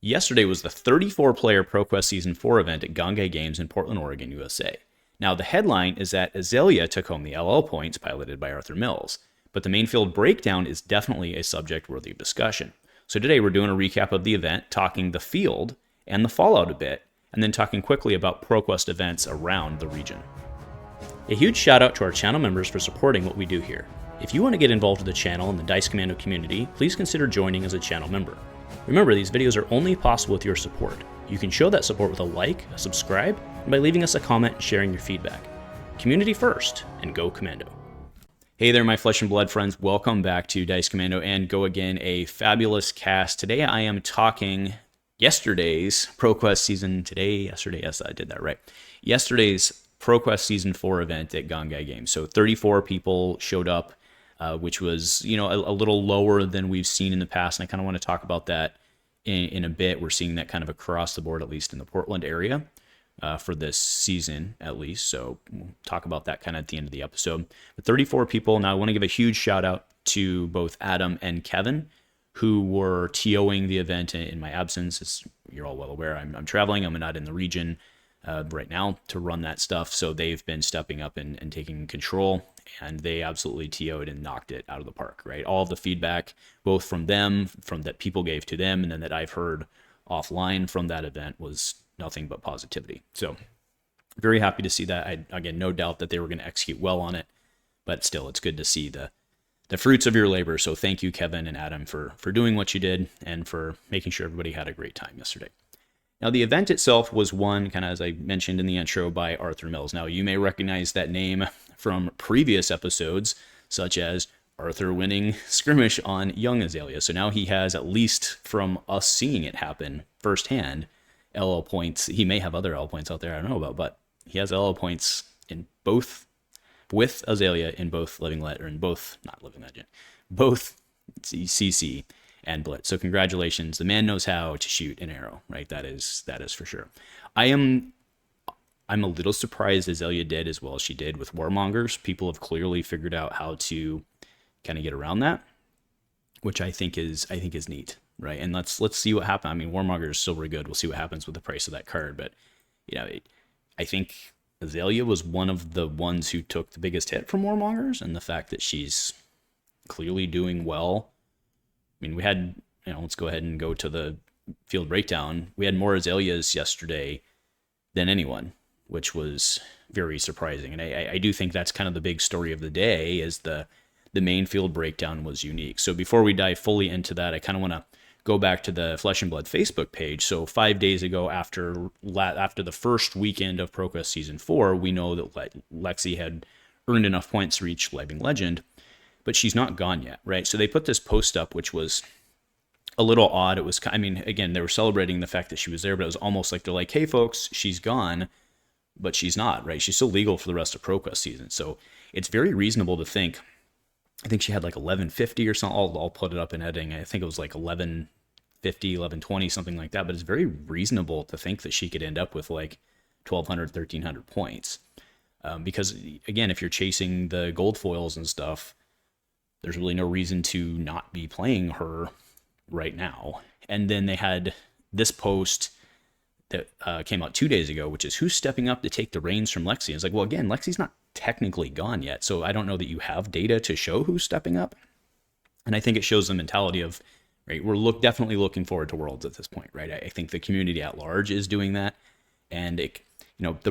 Yesterday was the 34-player ProQuest Season 4 event at Gongaii Games in Portland, Oregon, USA. Now, the headline is that Azalea took home the LL points, piloted by Arthur Mills, but the main field breakdown is definitely a subject worthy of discussion. So today we're doing a recap of the event, talking the field and the fallout a bit, and then talking quickly about ProQuest events around the region. A huge shout out to our channel members for supporting what we do here. If you want to get involved with the channel and the Dice Commando community, please consider joining as a channel member. Remember, these videos are only possible with your support. You can show that support with a like, a subscribe, and by leaving us a comment and sharing your feedback. Community first, and go Commando. Hey there, my flesh and blood friends. Welcome back to Dice Commando and Go Again, a fabulous cast. Today I am talking yesterday's ProQuest Season... Yes, I did that right. Yesterday's ProQuest Season 4 event at Gongaii Games. So 34 people showed up, which was, a little lower than we've seen in the past, and I kind of want to talk about that in a bit. We're seeing that kind of across the board, at least in the Portland area, for this season, at least. So we'll talk about that kind of at the end of the episode. But 34 people. Now, I want to give a huge shout out to both Adam and Kevin, who were TOing the event in my absence. As you're all well aware, I'm traveling. I'm not in the region right now to run that stuff. So they've been stepping up and taking control, and they absolutely TO'd and knocked it out of the park, right? All of the feedback, both from them, from that people gave to them, and then that I've heard offline from that event, was nothing but positivity. So very happy to see that. Again, no doubt that they were going to execute well on it, but still, it's good to see the fruits of your labor. So thank you, Kevin and Adam, for doing what you did and for making sure everybody had a great time yesterday. Now, the event itself was won, kind of as I mentioned in the intro, by Arthur Mills. Now, you may recognize that name from previous episodes, such as Arthur winning Skirmish on Young Azalea. So now he has, at least from us seeing it happen firsthand, LL points. He may have other LL points out there I don't know about, but he has LL points in both, with Azalea in both both CC and Blitz. So congratulations. The man knows how to shoot an arrow, right? That is for sure. I'm a little surprised Azalea did as well as she did with Warmongers. People have clearly figured out how to kind of get around that, which I think is neat, right? And let's see what happens. I mean, Warmonger is still very good. We'll see what happens with the price of that card, but I think Azalea was one of the ones who took the biggest hit from Warmongers, and the fact that she's clearly doing well. I mean, we had, let's go ahead and go to the field breakdown. We had more Azaleas yesterday than anyone, which was very surprising. And I do think that's kind of the big story of the day, is the main field breakdown was unique. So before we dive fully into that, I kind of want to go back to the Flesh and Blood Facebook page. So 5 days ago, after the first weekend of ProQuest Season 4, we know that Lexi had earned enough points to reach Living Legend, but she's not gone yet, right? So they put this post up, which was a little odd. It was, again, they were celebrating the fact that she was there, but it was almost like they're like, hey, folks, she's gone, but she's not, right? She's still legal for the rest of ProQuest season. So it's very reasonable to think, I think she had like 1150 or something. I'll put it up in editing. I think it was like 1150, 1120, something like that. But it's very reasonable to think that she could end up with like 1200, 1300 points. Because, again, if you're chasing the gold foils and stuff, there's really no reason to not be playing her right now. And then they had this post that came out 2 days ago, which is, who's stepping up to take the reins from Lexi? And it's like, well, again, Lexi's not technically gone yet, so I don't know that you have data to show who's stepping up. And I think it shows the mentality of, right, we're definitely looking forward to Worlds at this point, right? I think the community at large is doing that. And the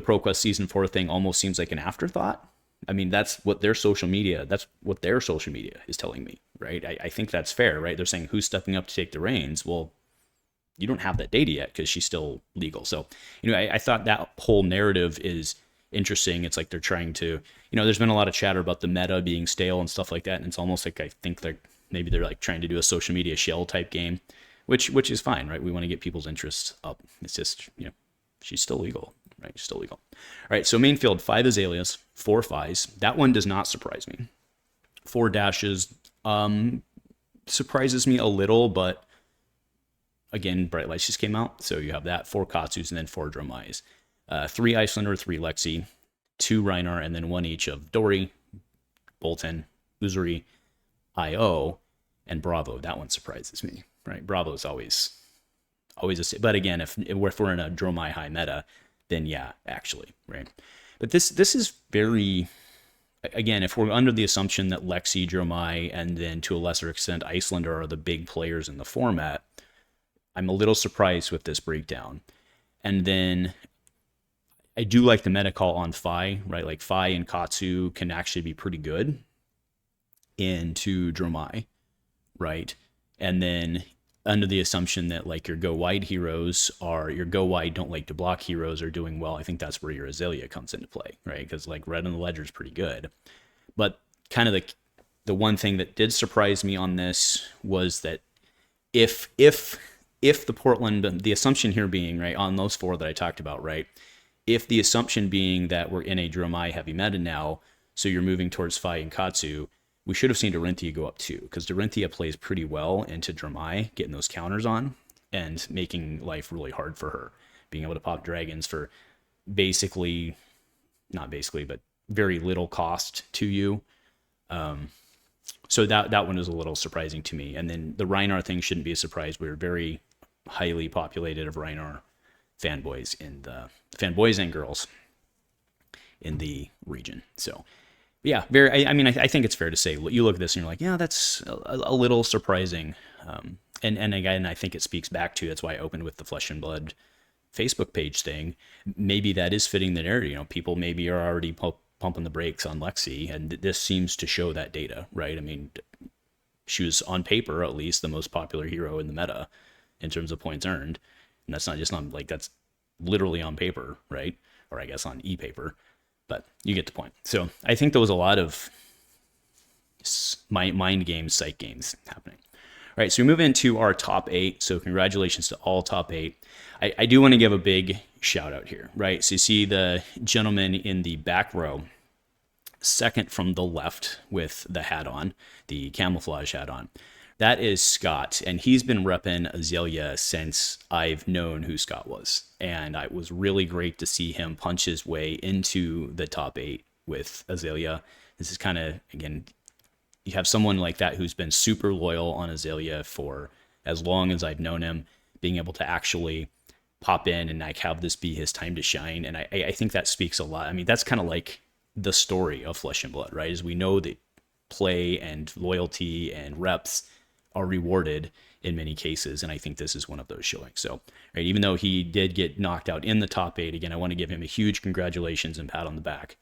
ProQuest Season 4 thing almost seems like an afterthought. I mean, that's what their social media is telling me, right? I think that's fair, right? They're saying, who's stepping up to take the reins? Well, you don't have that data yet because she's still legal. So, I thought that whole narrative is interesting. It's like they're trying to, there's been a lot of chatter about the meta being stale and stuff like that. And it's almost like, I think they're like trying to do a social media shell type game, which is fine, right? We want to get people's interests up. It's just, she's still legal. Right, still legal. All right, so main field, 5 Azaleas, 4 Phis. That one does not surprise me. 4 Dashes surprises me a little, but again, Bright Lights just came out, so you have that. 4 Katsus and then 4 Dromais. 3 Icelander, 3 Lexi, 2 Rhinar, and then 1 each of Dory, Boltyn, Uzuri, IO, and Bravo. That one surprises me, right? Bravo is always But again, if we're in a Dromai high meta, then yeah, actually, right? But this is very, again, if we're under the assumption that Lexi, Dromai, and then to a lesser extent Icelander are the big players in the format, I'm a little surprised with this breakdown. And then I do like the meta call on Fi, right? Like Fi and Katsu can actually be pretty good into Dromai, right? And then under the assumption that like your go wide heroes are your go wide don't like to block heroes are doing well, I think that's where your Azalea comes into play, right? Because like Red on the Ledger is pretty good. But kind of the one thing that did surprise me on this was that if the Portland, the assumption here being, right, on those four that I talked about, right, if the assumption being that we're in a Dromai heavy meta now, so you're moving towards Fi and Katsu, we should have seen Dorinthea go up too, because Dorinthea plays pretty well into Dromai, getting those counters on and making life really hard for her, being able to pop dragons for basically, not basically, but very little cost to you. So that one was a little surprising to me. And then the Rhinar thing shouldn't be a surprise. We were very highly populated of Rhinar fanboys and girls in the region. So yeah, I think it's fair to say you look at this and you're like, yeah, that's a little surprising. And again, I think it speaks back to, that's why I opened with the Flesh and Blood Facebook page thing. Maybe that is fitting the narrative. People maybe are already pumping the brakes on Lexi, and this seems to show that data, right? I mean, she was on paper at least the most popular hero in the meta in terms of points earned, and that's not just on that's literally on paper, right? Or I guess on e-paper, but you get the point. So I think there was a lot of mind games, psych games happening. All right, so we move into our top 8. So congratulations to all top 8. I do want to give a big shout out here, right? So you see the gentleman in the back row, second from the left with the hat on, the camouflage hat on. That is Scott, and he's been repping Azalea since I've known who Scott was. And it was really great to see him punch his way into the top 8 with Azalea. This is kind of, again, you have someone like that who's been super loyal on Azalea for as long as I've known him, being able to actually pop in and like have this be his time to shine. And I think that speaks a lot. I mean, that's kind of like the story of Flesh and Blood, right? Is we know that play and loyalty and reps are rewarded in many cases, and I think this is one of those showing. So, right, even though he did get knocked out in the top 8, again, I want to give him a huge congratulations and pat on the back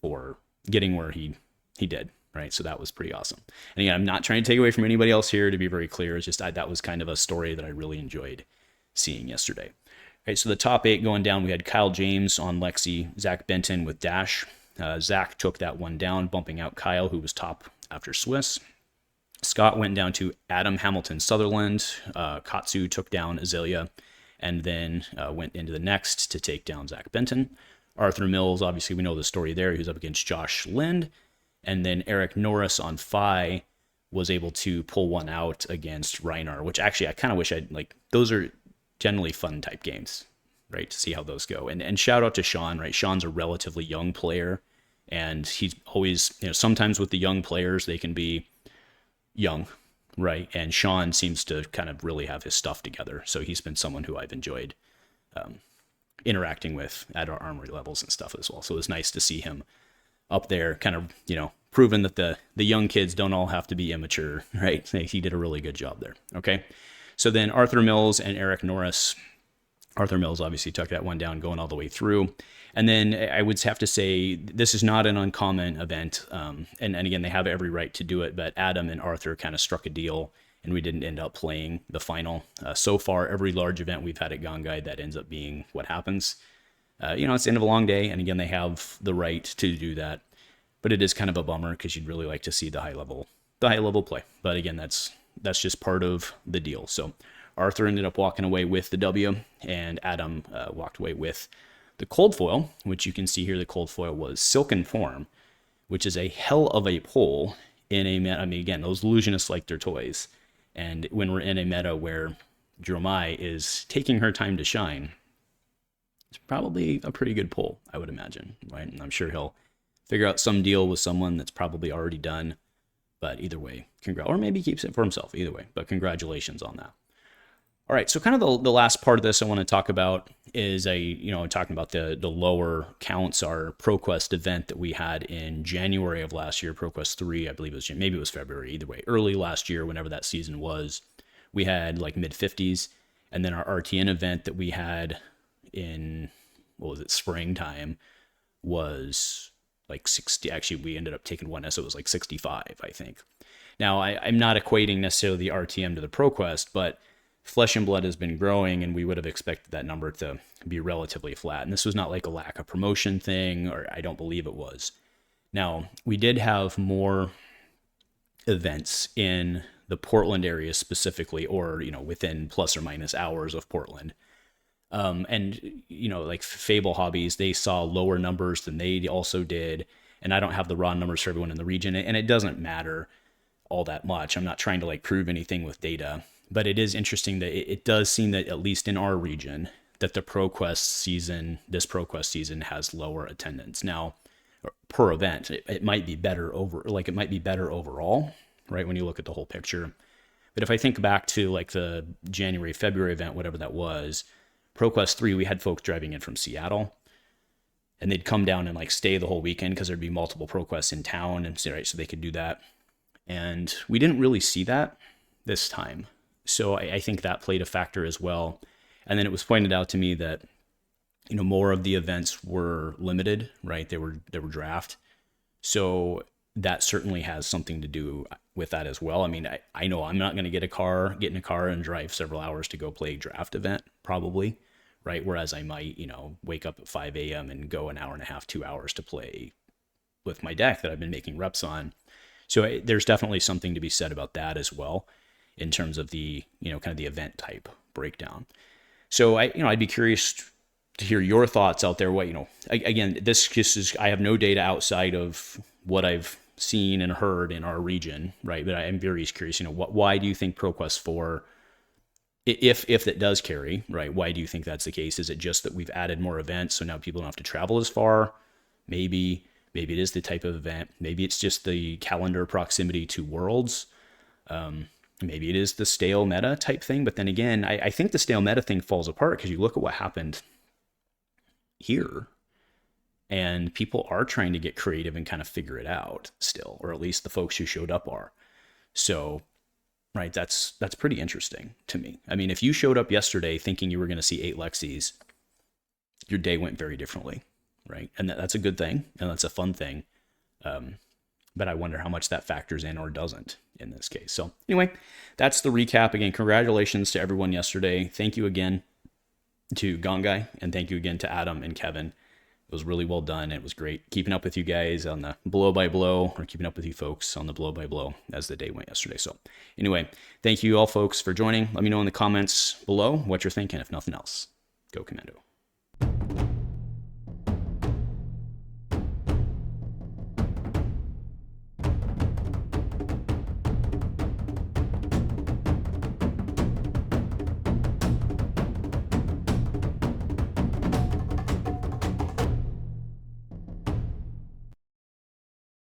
for getting where he did, right? So that was pretty awesome. And again, I'm not trying to take away from anybody else here, to be very clear. It's just that was kind of a story that I really enjoyed seeing yesterday. Right, so the top 8 going down, we had Kyle James on Lexi, Zach Benton with Dash. Zach took that one down, bumping out Kyle, who was top after Swiss. Scott went down to Adam Hamilton Sutherland. Katsu took down Azalea, and then went into the next to take down Zach Benton. Arthur Mills, obviously we know the story there. He was up against Josh Lind. And then Eric Norris on Fi was able to pull one out against Rhinar, which actually I kind of wish those are generally fun type games, right? To see how those go. And shout out to Sean, right? Sean's a relatively young player, and he's always, sometimes with the young players, they can be young, right? And Sean seems to kind of really have his stuff together. So he's been someone who I've enjoyed interacting with at our armory levels and stuff as well. So it's nice to see him up there kind of, proving that the young kids don't all have to be immature, right? He did a really good job there. Okay. So then Arthur Mills and Eric Norris. Arthur Mills obviously took that one down going all the way through. And then I would have to say this is not an uncommon event. And again, they have every right to do it, but Adam and Arthur kind of struck a deal and we didn't end up playing the final. So far, every large event we've had at Gongaii, that ends up being what happens. It's the end of a long day. And again, they have the right to do that, but it is kind of a bummer because you'd really like to see the high level play. But again, that's just part of the deal. So Arthur ended up walking away with the W, and Adam walked away with the cold foil, which you can see here. The cold foil was Silken Form, which is a hell of a pull in a meta. I mean, again, those illusionists like their toys. And when we're in a meta where Dromai is taking her time to shine, it's probably a pretty good pull, I would imagine, right? And I'm sure he'll figure out some deal with someone that's probably already done. But either way, or maybe he keeps it for himself, either way. But congratulations on that. All right, so kind of the last part of this I want to talk about is talking about the lower counts, our ProQuest event that we had in January of last year, ProQuest 3, I believe it was, maybe it was February, either way, early last year, whenever that season was, we had like mid 50s, and then our RTN event that we had in, what was it, springtime, was like 60. Actually, we ended up taking one, so it was like 65, I think. Now, I'm not equating necessarily the RTM to the ProQuest, but Flesh and Blood has been growing, and we would have expected that number to be relatively flat. And this was not like a lack of promotion thing, or I don't believe it was. Now, we did have more events in the Portland area specifically, or, within plus or minus hours of Portland. And, like Fable Hobbies, they saw lower numbers than they also did. And I don't have the raw numbers for everyone in the region, and it doesn't matter all that much. I'm not trying to like prove anything with data. But it is interesting that it does seem that, at least in our region, that this ProQuest season has lower attendance. Now, per event, it might be better overall, right, when you look at the whole picture. But if I think back to like the January, February event, whatever that was, ProQuest 3, we had folks driving in from Seattle, and they'd come down and like stay the whole weekend because there'd be multiple ProQuests in town, and so they could do that. And we didn't really see that this time. So I think that played a factor as well. And then it was pointed out to me that, more of the events were limited, right? They were draft. So that certainly has something to do with that as well. I mean, I know I'm not going to get in a car and drive several hours to go play a draft event, probably, right? Whereas I might, wake up at 5 a.m. and go an hour and a half, 2 hours to play with my deck that I've been making reps on. So there's definitely something to be said about that as well, in terms of the, kind of the event type breakdown. So I'd be curious to hear your thoughts out there. What, again, this is, I have no data outside of what I've seen and heard in our region, right? But I'm very curious, why do you think ProQuest 4, if it does carry, right? Why do you think that's the case? Is it just that we've added more events, so now people don't have to travel as far? Maybe it is the type of event. Maybe it's just the calendar proximity to Worlds. Maybe it is the stale meta type thing. But then again, I think the stale meta thing falls apart because you look at what happened here, and people are trying to get creative and kind of figure it out still, or at least the folks who showed up are. So, right, that's pretty interesting to me. I mean, if you showed up yesterday thinking you were going to see 8 Lexis, your day went very differently, right? And that's a good thing, and that's a fun thing. But I wonder how much that factors in or doesn't in this case. So anyway, that's the recap. Again, congratulations to everyone yesterday. Thank you again to Gongaii, and thank you again to Adam and Kevin. It was really well done. It was great keeping up with you guys on the blow by blow, or keeping up with you folks on the blow by blow as the day went yesterday. So anyway, thank you all folks for joining. Let me know in the comments below what you're thinking. If nothing else, go Commando.